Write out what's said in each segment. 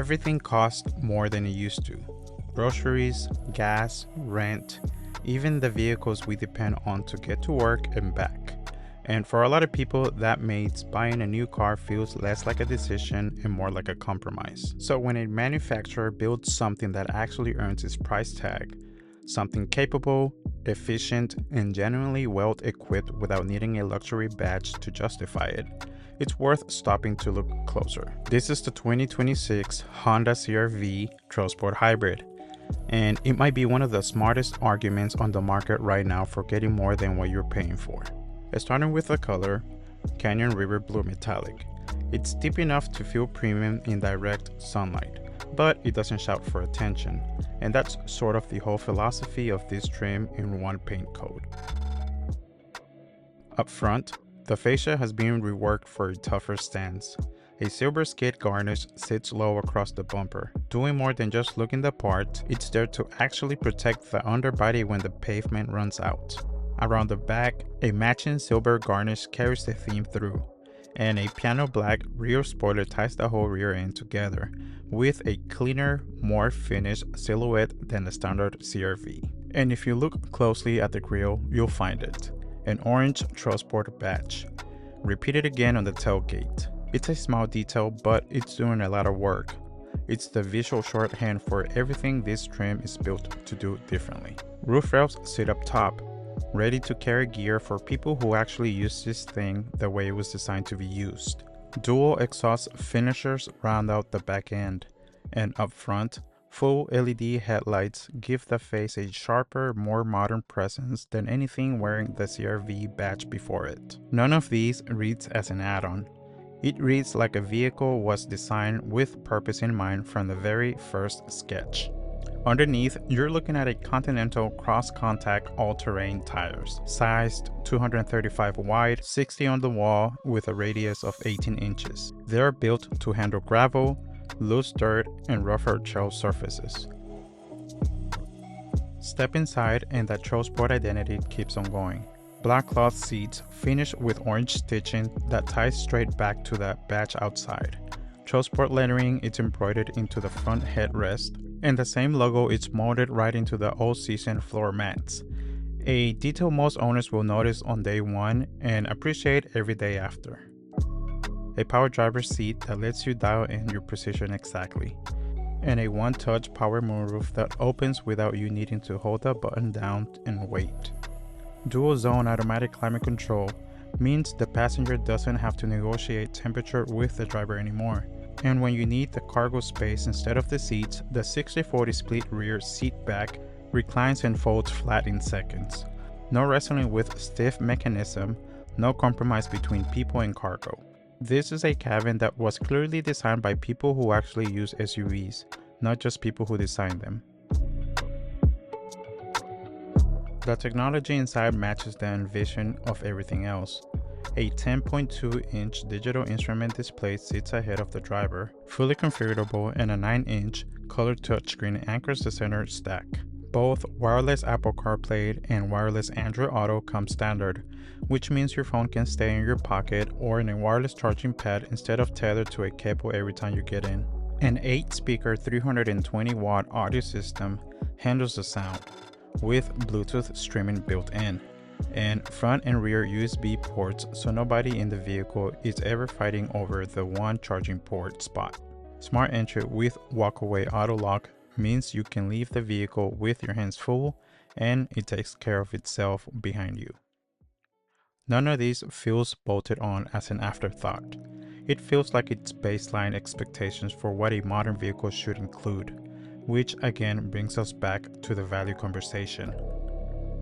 Everything costs more than it used to. Groceries, gas, rent, even the vehicles we depend on to get to work and back. And for a lot of people, that makes buying a new car feels less like a decision and more like a compromise. So when a manufacturer builds something that actually earns its price tag, something capable, efficient, and genuinely well equipped without needing a luxury badge to justify it, it's worth stopping to look closer. This is the 2026 Honda CR-V TrailSport Hybrid, and it might be one of the smartest arguments on the market right now for getting more than what you're paying for. Starting with the color, Canyon River Blue Metallic. It's deep enough to feel premium in direct sunlight, but it doesn't shout for attention, and that's sort of the whole philosophy of this trim in one paint coat. Up front, the fascia has been reworked for a tougher stance. A silver skid garnish sits low across the bumper. Doing more than just looking the part, it's there to actually protect the underbody when the pavement runs out. Around the back, a matching silver garnish carries the theme through, and a piano black rear spoiler ties the whole rear end together, with a cleaner, more finished silhouette than the standard CR-V. And if you look closely at the grille, you'll find it. An orange TrailSport badge, repeated again on the tailgate. It's a small detail, but it's doing a lot of work. It's the visual shorthand for everything this trim is built to do differently. Roof rails sit up top, ready to carry gear for people who actually use this thing the way it was designed to be used. Dual exhaust finishers round out the back end, and up front, full LED headlights give the face a sharper, more modern presence than anything wearing the CR-V badge before it. None of these reads as an add-on. It reads like a vehicle was designed with purpose in mind from the very first sketch. Underneath, you're looking at a Continental cross-contact all-terrain tires, sized 235 wide, 60 on the wall with a radius of 18 inches. They are built to handle gravel, loose dirt, and rougher trail surfaces. Step inside and that TrailSport identity keeps on going. Black cloth seats finished with orange stitching that ties straight back to the badge outside. TrailSport lettering is embroidered into the front headrest, and the same logo is molded right into the all-season floor mats, a detail most owners will notice on day one and appreciate every day after. A power driver's seat that lets you dial in your position exactly, and a one-touch power moonroof that opens without you needing to hold the button down and wait. Dual zone automatic climate control means the passenger doesn't have to negotiate temperature with the driver anymore. And when you need the cargo space instead of the seats, the 60/40 split rear seat back reclines and folds flat in seconds. No wrestling with stiff mechanism, no compromise between people and cargo. This is a cabin that was clearly designed by people who actually use SUVs, not just people who designed them. The technology inside matches the envision of everything else. A 10.2-inch digital instrument display sits ahead of the driver, fully configurable, and a 9-inch color touchscreen anchors the center stack. Both wireless Apple CarPlay and wireless Android Auto come standard, which means your phone can stay in your pocket or in a wireless charging pad instead of tethered to a cable every time you get in. An 8-speaker 320-watt audio system handles the sound, with Bluetooth streaming built in, and front and rear USB ports so nobody in the vehicle is ever fighting over the one charging port spot. Smart entry with walkaway auto lock means you can leave the vehicle with your hands full and it takes care of itself behind you. None of these feels bolted on as an afterthought. It feels like it's baseline expectations for what a modern vehicle should include, which again brings us back to the value conversation.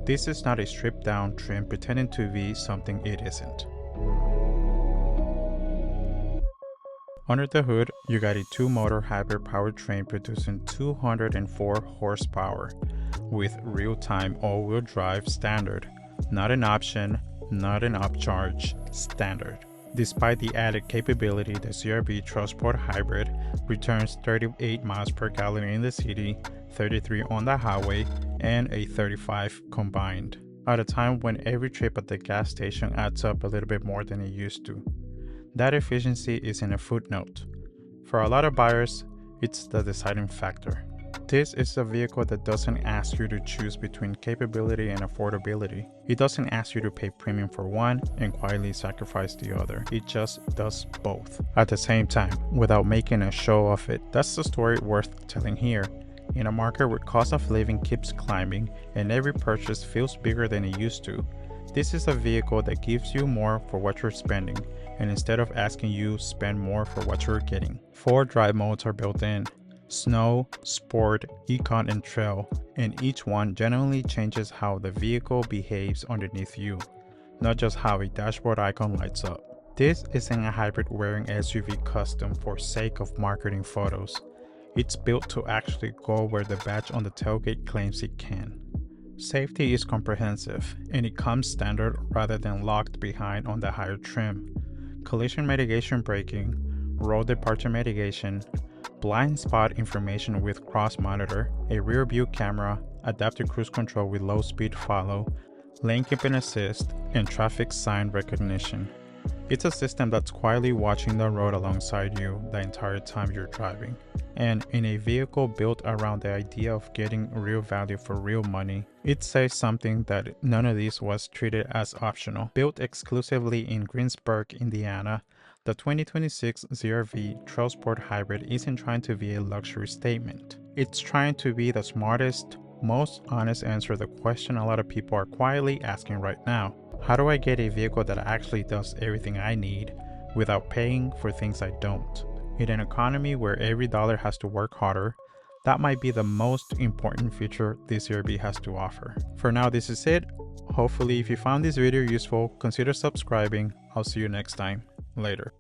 This is not a stripped down trim pretending to be something it isn't. Under the hood, you got a 2-motor hybrid powertrain producing 204 horsepower with real-time all-wheel drive standard, not an option, not an upcharge, standard. Despite the added capability, the CR-V TrailSport Hybrid returns 38 miles per gallon in the city, 33 on the highway, and a 35 combined, at a time when every trip at the gas station adds up a little bit more than it used to. That efficiency isn't a footnote. For a lot of buyers, It's the deciding factor. This is a vehicle that doesn't ask you to choose between capability and affordability. It doesn't ask you to pay premium for one and quietly sacrifice the other. It just does both at the same time without making a show of it. That's the story worth telling here. In a market where cost of living keeps climbing and every purchase feels bigger than it used to, this is a vehicle that gives you more for what you're spending, and instead of asking you, spend more for what you're getting. 4 drive modes are built in: Snow, Sport, Econ, and Trail, and each one genuinely changes how the vehicle behaves underneath you, not just how a dashboard icon lights up. This isn't a hybrid wearing SUV custom for sake of marketing photos. It's built to actually go where the badge on the tailgate claims it can. Safety is comprehensive, and it comes standard rather than locked behind on the higher trim. Collision mitigation braking, road departure mitigation, blind spot information with cross monitor, a rear view camera, adaptive cruise control with low speed follow, lane keeping assist, and traffic sign recognition. It's a system that's quietly watching the road alongside you the entire time you're driving. And in a vehicle built around the idea of getting real value for real money, it says something that none of this was treated as optional. Built exclusively in Greensburg, Indiana, the 2026 CR-V TrailSport Hybrid isn't trying to be a luxury statement. It's trying to be the smartest, most honest answer to the question a lot of people are quietly asking right now. How do I get a vehicle that actually does everything I need without paying for things I don't? In an economy where every dollar has to work harder, that might be the most important feature this CR-V has to offer. For now, this is it. Hopefully, if you found this video useful, consider subscribing. I'll see you next time. Later.